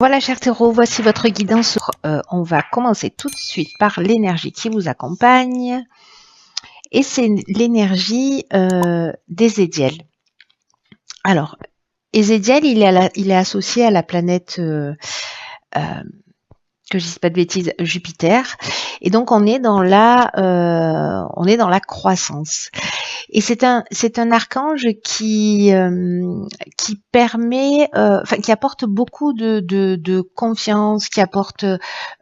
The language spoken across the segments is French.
Voilà, chers taureaux, voici votre guidance. On va commencer tout de suite par l'énergie qui vous accompagne. Et c'est l'énergie d'Ézéchiel. Alors, Ézéchiel, il est associé à la planète, que je dise pas de bêtises, Jupiter. Et donc, on est dans la croissance. Et c'est un archange qui permet, qui apporte beaucoup de confiance, qui apporte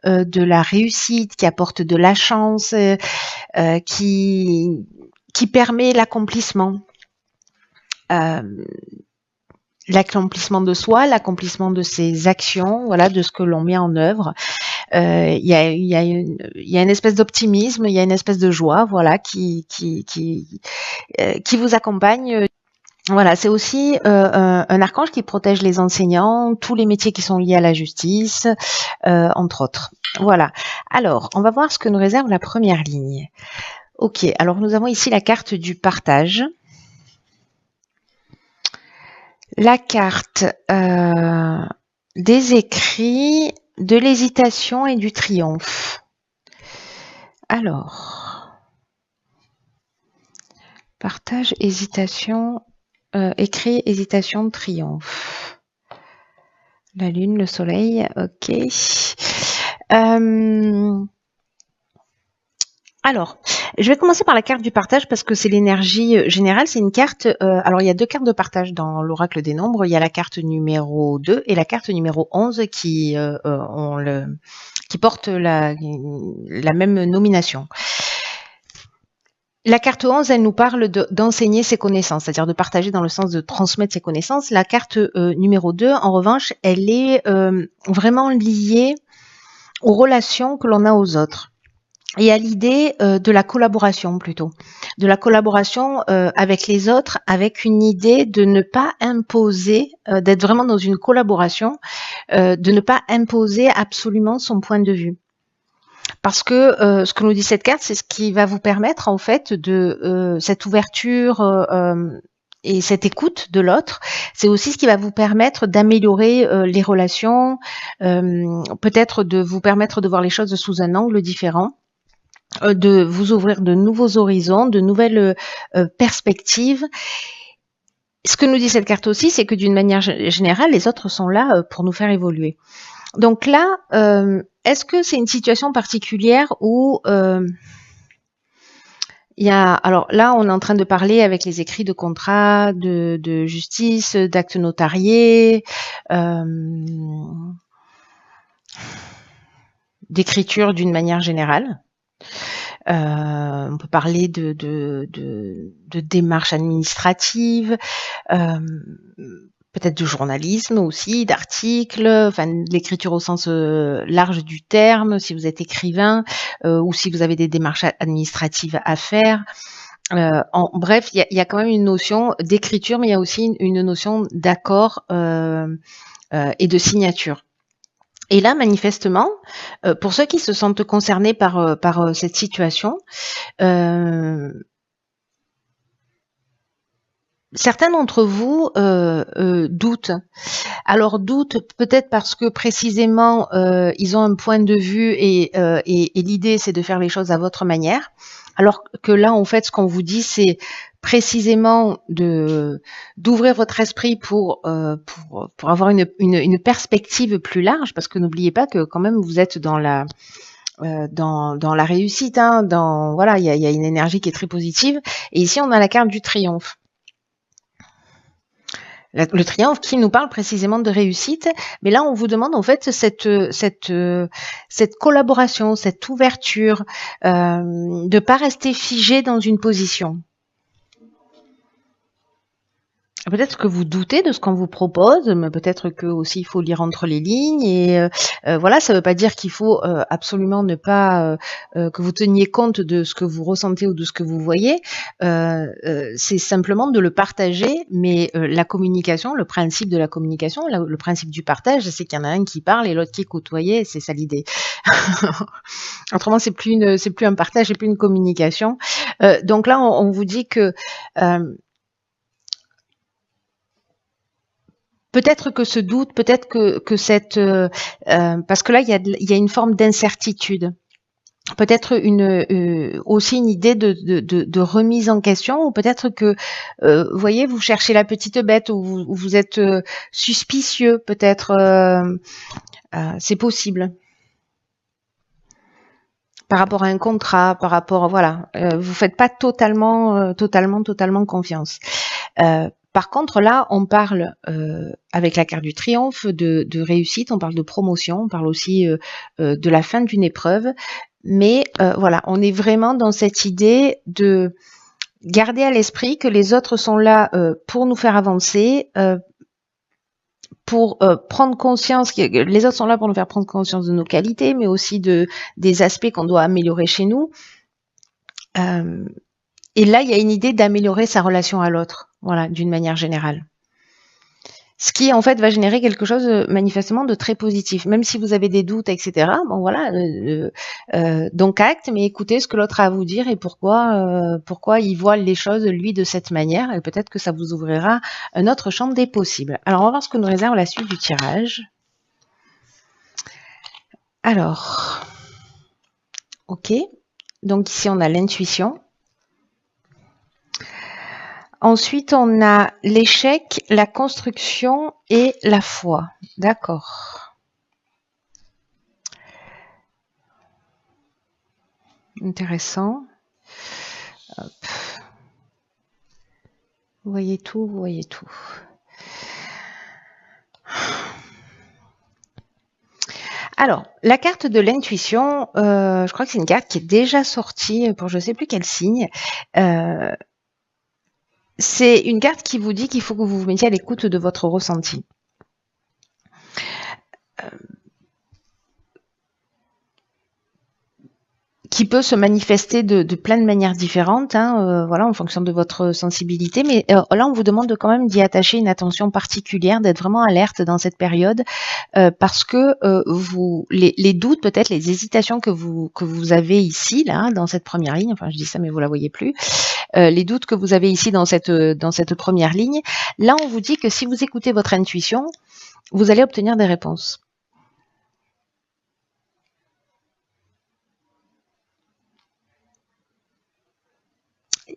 de la réussite, qui apporte de la chance, qui permet l'accomplissement. L'accomplissement de soi, l'accomplissement de ses actions, voilà, de ce que l'on met en œuvre. Il y a une espèce d'optimisme, il y a une espèce de joie, voilà, qui vous accompagne. Voilà, c'est aussi un archange qui protège les enseignants, tous les métiers qui sont liés à la justice, entre autres. Voilà. Alors, on va voir ce que nous réserve la première ligne. Ok, alors nous avons ici la carte du partage. La carte des écrits, de l'hésitation et du triomphe. Alors, partage, hésitation, écrit, hésitation, triomphe. La lune, le soleil, ok. Alors, je vais commencer par la carte du partage parce que c'est l'énergie générale. C'est une carte. Alors, il y a deux cartes de partage dans l'oracle des nombres. Il y a la carte numéro 2 et la carte numéro 11 qui portent la même nomination. La carte 11, elle nous parle d'enseigner ses connaissances, c'est-à-dire de partager dans le sens de transmettre ses connaissances. La carte numéro 2, en revanche, elle est vraiment liée aux relations que l'on a aux autres. Et à l'idée de la collaboration plutôt, de la collaboration avec les autres, avec une idée de ne pas imposer, d'être vraiment dans une collaboration, de ne pas imposer absolument son point de vue. Parce que ce que nous dit cette carte, c'est ce qui va vous permettre en fait de cette ouverture et cette écoute de l'autre, c'est aussi ce qui va vous permettre d'améliorer les relations, peut-être de vous permettre de voir les choses sous un angle différent, de vous ouvrir de nouveaux horizons, de nouvelles perspectives. Ce que nous dit cette carte aussi, c'est que d'une manière générale, les autres sont là pour nous faire évoluer. Donc là, est-ce que c'est une situation particulière où il y a, alors là, on est en train de parler avec les écrits de contrats, de justice, d'actes notariés, d'écriture d'une manière générale. On peut parler de démarches administratives, peut-être de journalisme aussi, d'articles, enfin de l'écriture au sens large du terme, si vous êtes écrivain ou si vous avez des démarches administratives à faire. Bref, il y a quand même une notion d'écriture, mais il y a aussi une notion d'accord et de signature. Et là, manifestement, pour ceux qui se sentent concernés par cette situation, certains d'entre vous doutent. Alors doutent peut-être parce que précisément ils ont un point de vue et l'idée c'est de faire les choses à votre manière. Alors que là, en fait, ce qu'on vous dit, c'est précisément d'ouvrir votre esprit pour avoir une perspective plus large, parce que n'oubliez pas que quand même vous êtes dans la réussite, hein, voilà, il y a une énergie qui est très positive. Et ici, on a la carte du triomphe. Le triomphe qui nous parle précisément de réussite, mais là on vous demande en fait cette collaboration, cette ouverture, de pas rester figé dans une position. Peut-être que vous doutez de ce qu'on vous propose, mais peut-être que aussi il faut lire entre les lignes et voilà, ça ne veut pas dire qu'il faut absolument ne pas que vous teniez compte de ce que vous ressentez ou de ce que vous voyez. C'est simplement de le partager, mais la communication, le principe de la communication, le principe du partage, c'est qu'il y en a un qui parle et l'autre qui est côtoyé, c'est ça l'idée. Autrement, c'est plus un partage, c'est plus une communication. Donc là, on vous dit que peut-être que ce doute, peut-être que cette parce que là il y a une forme d'incertitude. Peut-être aussi une idée de remise en question, ou peut-être que vous voyez, vous cherchez la petite bête, ou vous êtes suspicieux, peut-être c'est possible par rapport à un contrat, par rapport voilà, vous faites pas totalement confiance. Par contre, là, on parle avec la carte du triomphe de réussite, on parle de promotion, on parle aussi de la fin d'une épreuve. Mais voilà, on est vraiment dans cette idée de garder à l'esprit que les autres sont là pour nous faire avancer, pour prendre conscience, les autres sont là pour nous faire prendre conscience de nos qualités, mais aussi des aspects qu'on doit améliorer chez nous. Et là, il y a une idée d'améliorer sa relation à l'autre, voilà, d'une manière générale. Ce qui, en fait, va générer quelque chose manifestement de très positif. Même si vous avez des doutes, etc., bon voilà, donc acte, mais écoutez ce que l'autre a à vous dire et pourquoi il voit les choses, lui, de cette manière, et peut-être que ça vous ouvrira un autre champ des possibles. Alors, on va voir ce que nous réserve la suite du tirage. Alors, ok, donc ici, on a l'intuition. Ensuite, on a l'échec, la construction et la foi. D'accord. Intéressant. Hop. Vous voyez tout, vous voyez tout. Alors, la carte de l'intuition, je crois que c'est une carte qui est déjà sortie pour je ne sais plus quel signe. C'est une carte qui vous dit qu'il faut que vous vous mettiez à l'écoute de votre ressenti. Qui peut se manifester de plein de manières différentes, hein, voilà, en fonction de votre sensibilité. Mais là, on vous demande quand même d'y attacher une attention particulière, d'être vraiment alerte dans cette période, parce que les doutes, peut-être les hésitations que vous avez ici, là, dans cette première ligne. Enfin, je dis ça, mais vous la voyez plus. Les doutes que vous avez ici dans cette première ligne. Là, on vous dit que si vous écoutez votre intuition, vous allez obtenir des réponses.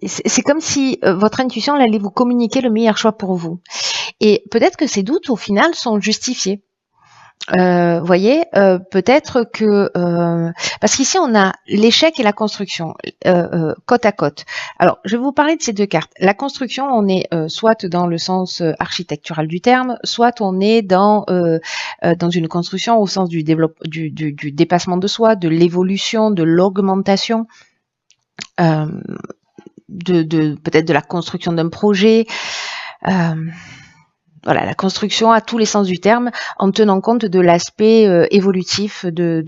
C'est comme si votre intuition allait vous communiquer le meilleur choix pour vous. Et peut-être que ces doutes, au final, sont justifiés. Voyez, peut-être que parce qu'ici on a l'échec et la construction côte à côte. Alors, je vais vous parler de ces deux cartes. La construction, on est soit dans le sens architectural du terme, soit on est dans une construction au sens du dépassement de soi, de l'évolution, de l'augmentation. Peut-être de la construction d'un projet, voilà, la construction à tous les sens du terme, en tenant compte de l'aspect évolutif de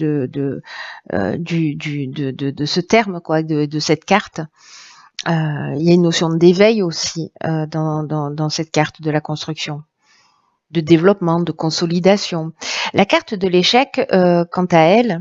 ce terme, quoi, de cette carte. Il y a une notion d'éveil aussi dans cette carte de la construction, de développement, de consolidation. La carte de l'échec, quant à elle,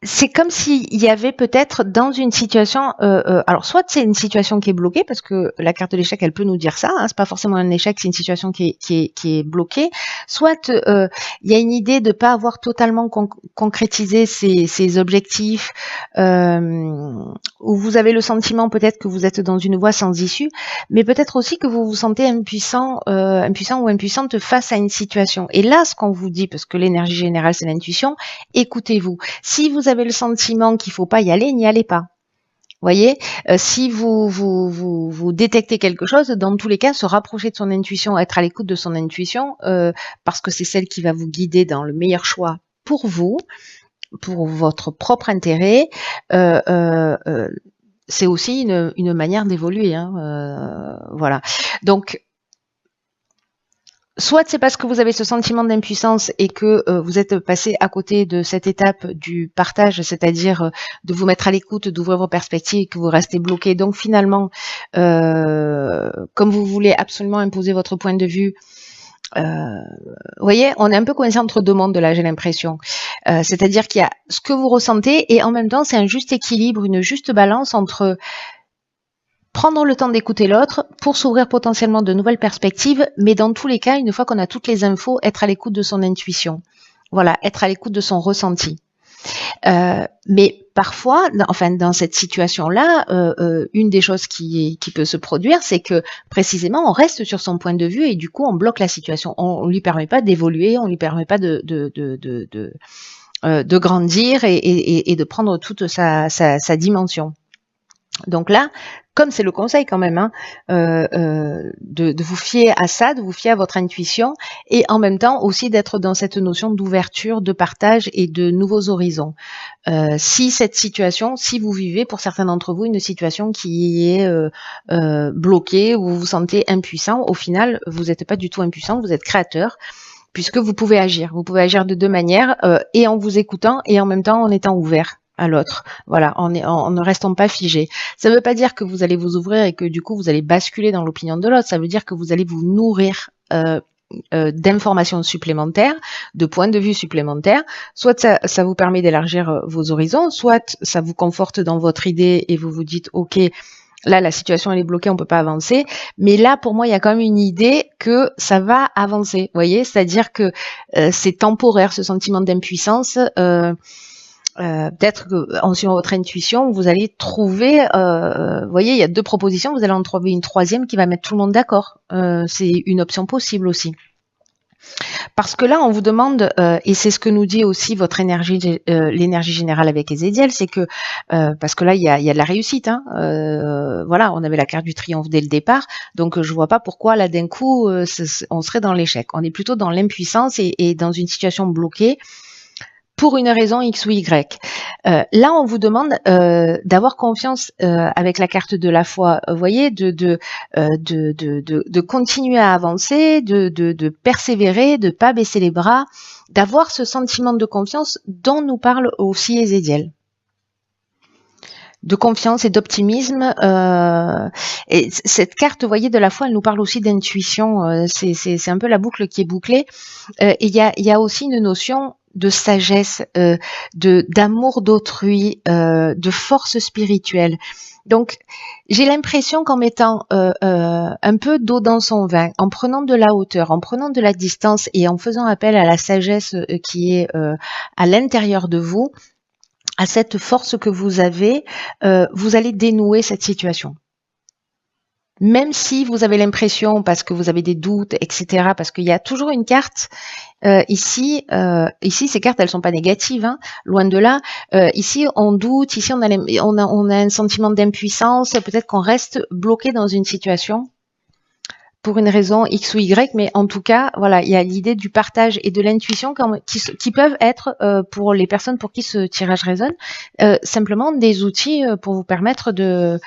c'est comme s'il y avait peut-être dans une situation, alors soit c'est une situation qui est bloquée, parce que la carte de l'échec, elle peut nous dire ça, hein, c'est pas forcément un échec, c'est une situation qui est bloquée, soit il y a une idée de pas avoir totalement concrétisé ses objectifs, où vous avez le sentiment peut-être que vous êtes dans une voie sans issue, mais peut-être aussi que vous vous sentez impuissant ou impuissante face à une situation. Et là, ce qu'on vous dit, parce que l'énergie générale, c'est l'intuition, écoutez-vous. Si vous avez le sentiment qu'il faut pas y aller, n'y allez pas. Voyez, si vous détectez quelque chose, dans tous les cas, se rapprocher de son intuition, être à l'écoute de son intuition, parce que c'est celle qui va vous guider dans le meilleur choix pour vous, pour votre propre intérêt. C'est aussi une manière d'évoluer, hein, voilà. Donc, soit c'est parce que vous avez ce sentiment d'impuissance et que vous êtes passé à côté de cette étape du partage, c'est-à-dire de vous mettre à l'écoute, d'ouvrir vos perspectives et que vous restez bloqué. Donc finalement, comme vous voulez absolument imposer votre point de vue, vous voyez, on est un peu coincé entre deux mondes là, j'ai l'impression. C'est-à-dire qu'il y a ce que vous ressentez et en même temps, c'est un juste équilibre, une juste balance entre prendre le temps d'écouter l'autre pour s'ouvrir potentiellement de nouvelles perspectives, mais dans tous les cas, une fois qu'on a toutes les infos, être à l'écoute de son intuition. Voilà, être à l'écoute de son ressenti. Mais parfois, dans cette situation-là, une des choses qui peut se produire, c'est que précisément on reste sur son point de vue et du coup on bloque la situation. On lui permet pas d'évoluer, on lui permet pas de grandir et de prendre toute sa dimension. Donc là, comme c'est le conseil quand même, de vous fier à ça, de vous fier à votre intuition et en même temps aussi d'être dans cette notion d'ouverture, de partage et de nouveaux horizons. Si cette situation, si vous vivez pour certains d'entre vous une situation qui est bloquée ou vous vous sentez impuissant, au final, vous n'êtes pas du tout impuissant, vous êtes créateur puisque vous pouvez agir. Vous pouvez agir de deux manières et en vous écoutant et en même temps en étant ouvert à l'autre. Voilà, en ne restant pas figé. Ça ne veut pas dire que vous allez vous ouvrir et que du coup vous allez basculer dans l'opinion de l'autre. Ça veut dire que vous allez vous nourrir d'informations supplémentaires, de points de vue supplémentaires. Soit ça vous permet d'élargir vos horizons, soit ça vous conforte dans votre idée et vous vous dites ok, là la situation elle est bloquée, on peut pas avancer. Mais là pour moi il y a quand même une idée que ça va avancer. Vous voyez, c'est-à-dire que c'est temporaire ce sentiment d'impuissance. Peut-être que en suivant votre intuition, vous allez trouver, vous voyez, il y a deux propositions, vous allez en trouver une troisième qui va mettre tout le monde d'accord. C'est une option possible aussi. Parce que là, on vous demande, et c'est ce que nous dit aussi votre énergie, l'énergie générale avec Ezekiel, c'est que, parce que là, il y a de la réussite. Voilà, on avait la carte du triomphe dès le départ, donc je vois pas pourquoi là d'un coup, on serait dans l'échec. On est plutôt dans l'impuissance et dans une situation bloquée. Pour une raison X ou Y. Là, on vous demande d'avoir confiance avec la carte de la foi. Vous voyez, de continuer à avancer, de persévérer, de pas baisser les bras, d'avoir ce sentiment de confiance dont nous parle aussi Ezekiel. De confiance et d'optimisme. Et cette carte, vous voyez, de la foi, elle nous parle aussi d'intuition. C'est un peu la boucle qui est bouclée. Et il y a aussi une notion de sagesse, d'amour d'autrui, de force spirituelle. Donc, j'ai l'impression qu'en mettant un peu d'eau dans son vin, en prenant de la hauteur, en prenant de la distance et en faisant appel à la sagesse qui est à l'intérieur de vous, à cette force que vous avez, vous allez dénouer cette situation. Même si vous avez l'impression, parce que vous avez des doutes, etc., parce qu'il y a toujours une carte ici, ces cartes, elles sont pas négatives, loin de là. Ici, on doute, ici, on a un sentiment d'impuissance, peut-être qu'on reste bloqué dans une situation pour une raison X ou Y, mais en tout cas, voilà, il y a l'idée du partage et de l'intuition qui peuvent être, pour les personnes pour qui ce tirage résonne, simplement des outils pour vous permettre de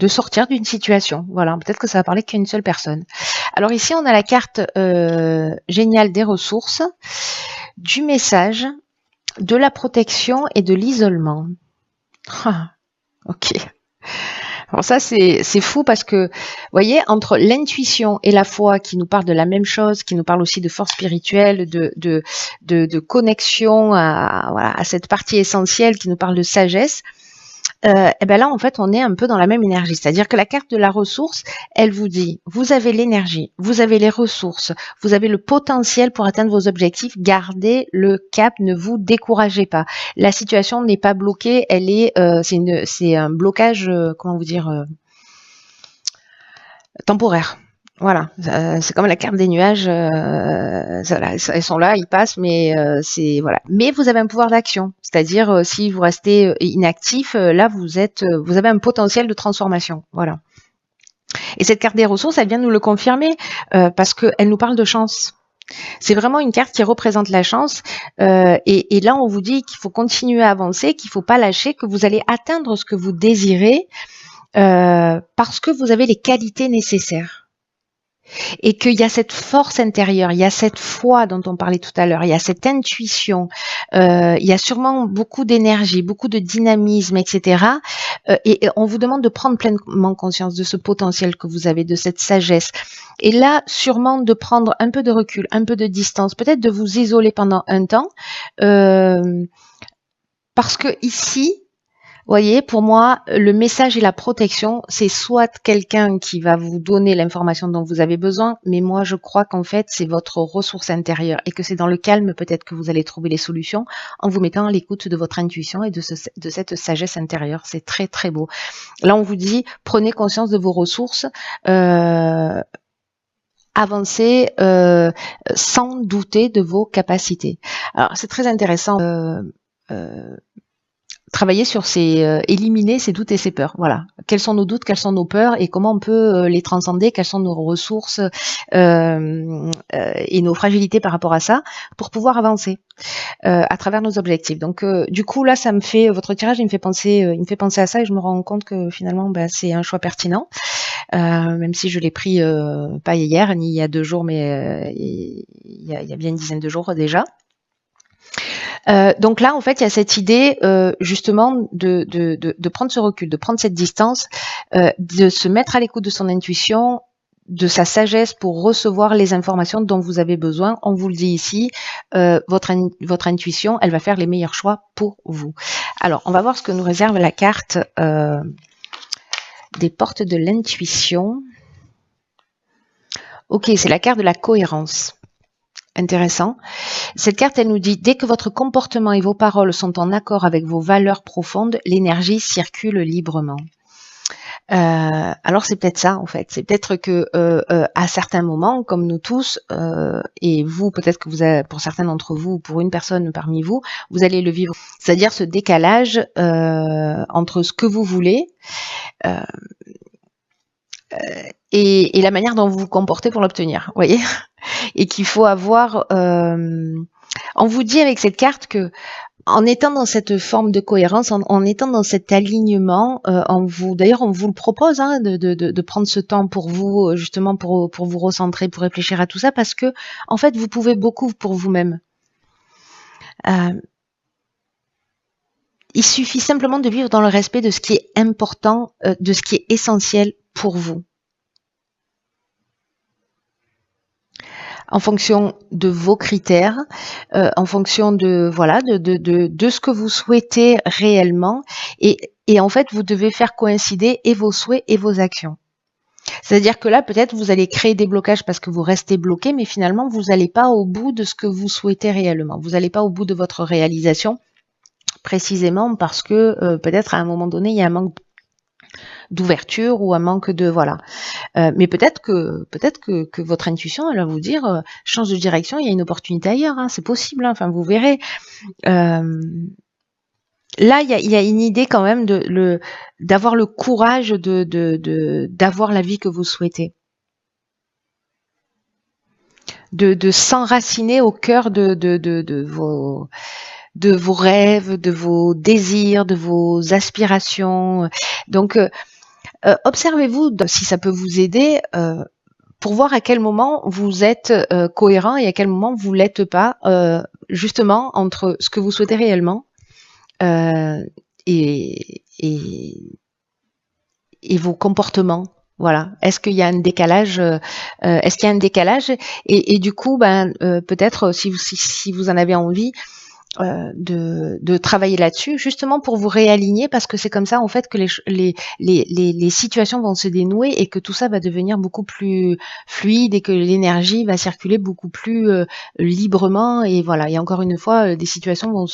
sortir d'une situation. Voilà, peut-être que ça va parler qu'à une seule personne. Alors ici, on a la carte géniale des ressources, du message, de la protection et de l'isolement. Ah, ok. Alors ça, c'est fou parce que, vous voyez, entre l'intuition et la foi qui nous parle de la même chose, qui nous parle aussi de force spirituelle, de connexion à cette partie essentielle qui nous parle de sagesse, et ben là, en fait, on est un peu dans la même énergie. C'est-à-dire que la carte de la ressource, elle vous dit, vous avez l'énergie, vous avez les ressources, vous avez le potentiel pour atteindre vos objectifs, gardez le cap, ne vous découragez pas. La situation n'est pas bloquée, elle est, c'est un blocage, comment vous dire, temporaire. Voilà, c'est comme la carte des nuages, elles sont là, ils passent, mais c'est voilà. Mais vous avez un pouvoir d'action, c'est-à-dire si vous restez inactif, là vous avez un potentiel de transformation, voilà. Et cette carte des ressources, elle vient nous le confirmer parce qu'elle nous parle de chance. C'est vraiment une carte qui représente la chance et là on vous dit qu'il faut continuer à avancer, qu'il faut pas lâcher, que vous allez atteindre ce que vous désirez parce que vous avez les qualités nécessaires. Et qu'il y a cette force intérieure, il y a cette foi dont on parlait tout à l'heure, il y a cette intuition, il y a sûrement beaucoup d'énergie, beaucoup de dynamisme, etc. Et on vous demande de prendre pleinement conscience de ce potentiel que vous avez, de cette sagesse. Et là, sûrement de prendre un peu de recul, un peu de distance, peut-être de vous isoler pendant un temps, parce que ici, Voyez, pour moi, le message et la protection, c'est soit quelqu'un qui va vous donner l'information dont vous avez besoin, mais moi, je crois qu'en fait, c'est votre ressource intérieure et que c'est dans le calme peut-être que vous allez trouver les solutions en vous mettant à l'écoute de votre intuition et de cette sagesse intérieure. C'est très, très beau. Là, on vous dit, prenez conscience de vos ressources, avancez sans douter de vos capacités. Alors, c'est très intéressant. Travailler sur éliminer ses doutes et ses peurs. Voilà. Quels sont nos doutes, quelles sont nos peurs et comment on peut les transcender, quelles sont nos ressources et nos fragilités par rapport à ça pour pouvoir avancer à travers nos objectifs. Donc du coup là, ça me fait votre tirage, il me fait penser à ça et je me rends compte que finalement c'est un choix pertinent, même si je l'ai pris pas hier ni il y a 2 jours, mais il y a bien une dizaine de jours déjà. Donc là, en fait, il y a cette idée justement de prendre ce recul, de prendre cette distance, de se mettre à l'écoute de son intuition, de sa sagesse pour recevoir les informations dont vous avez besoin. On vous le dit ici, votre intuition, elle va faire les meilleurs choix pour vous. Alors, on va voir ce que nous réserve la carte des portes de l'intuition. Ok, c'est la carte de la cohérence. Intéressant. Cette carte, elle nous dit, dès que votre comportement et vos paroles sont en accord avec vos valeurs profondes, l'énergie circule librement. Alors c'est peut-être ça en fait, c'est peut-être que à certains moments, comme nous tous, et vous peut-être que vous avez, pour certains d'entre vous, pour une personne parmi vous, vous allez le vivre, c'est-à-dire ce décalage entre ce que vous voulez et la manière dont vous vous comportez pour l'obtenir, voyez, et qu'il faut avoir. On vous dit avec cette carte que en étant dans cette forme de cohérence, en étant dans cet alignement, d'ailleurs, on vous le propose de prendre ce temps pour vous, justement pour vous recentrer, pour réfléchir à tout ça, parce que en fait, vous pouvez beaucoup pour vous-même. Il suffit simplement de vivre dans le respect de ce qui est important, de ce qui est essentiel pour vous. En fonction de vos critères, en fonction de voilà de ce que vous souhaitez réellement, et en fait vous devez faire coïncider et vos souhaits et vos actions. C'est-à-dire que là peut-être vous allez créer des blocages parce que vous restez bloqué, mais finalement vous n'allez pas au bout de ce que vous souhaitez réellement. Vous n'allez pas au bout de votre réalisation, précisément parce que peut-être à un moment donné il y a un manque d'ouverture ou un manque de voilà. Mais peut-être que votre intuition elle va vous dire change de direction, il y a une opportunité ailleurs, hein, c'est possible, hein, enfin vous verrez. Là il y a une idée quand même d'avoir le courage d'avoir la vie que vous souhaitez. De s'enraciner au cœur de vos rêves, de vos désirs, de vos aspirations. Donc observez-vous si ça peut vous aider pour voir à quel moment vous êtes cohérent et à quel moment vous l'êtes pas, justement entre ce que vous souhaitez réellement et vos comportements. Voilà. Est-ce qu'il y a un décalage Est-ce qu'il y a un décalage et du coup, peut-être si vous en avez envie, de travailler là-dessus, justement pour vous réaligner, parce que c'est comme ça en fait que les situations vont se dénouer et que tout ça va devenir beaucoup plus fluide et que l'énergie va circuler beaucoup plus librement. Et voilà, et encore une fois, des situations vont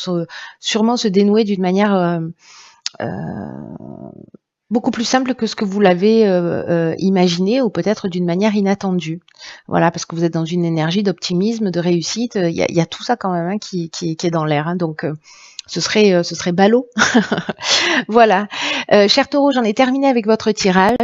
sûrement se dénouer d'une manière beaucoup plus simple que ce que vous l'avez imaginé, ou peut-être d'une manière inattendue. Voilà, parce que vous êtes dans une énergie d'optimisme, de réussite. Il y a tout ça quand même qui est dans l'air. Hein, donc ce serait ballot. Voilà. Cher Taureau, j'en ai terminé avec votre tirage.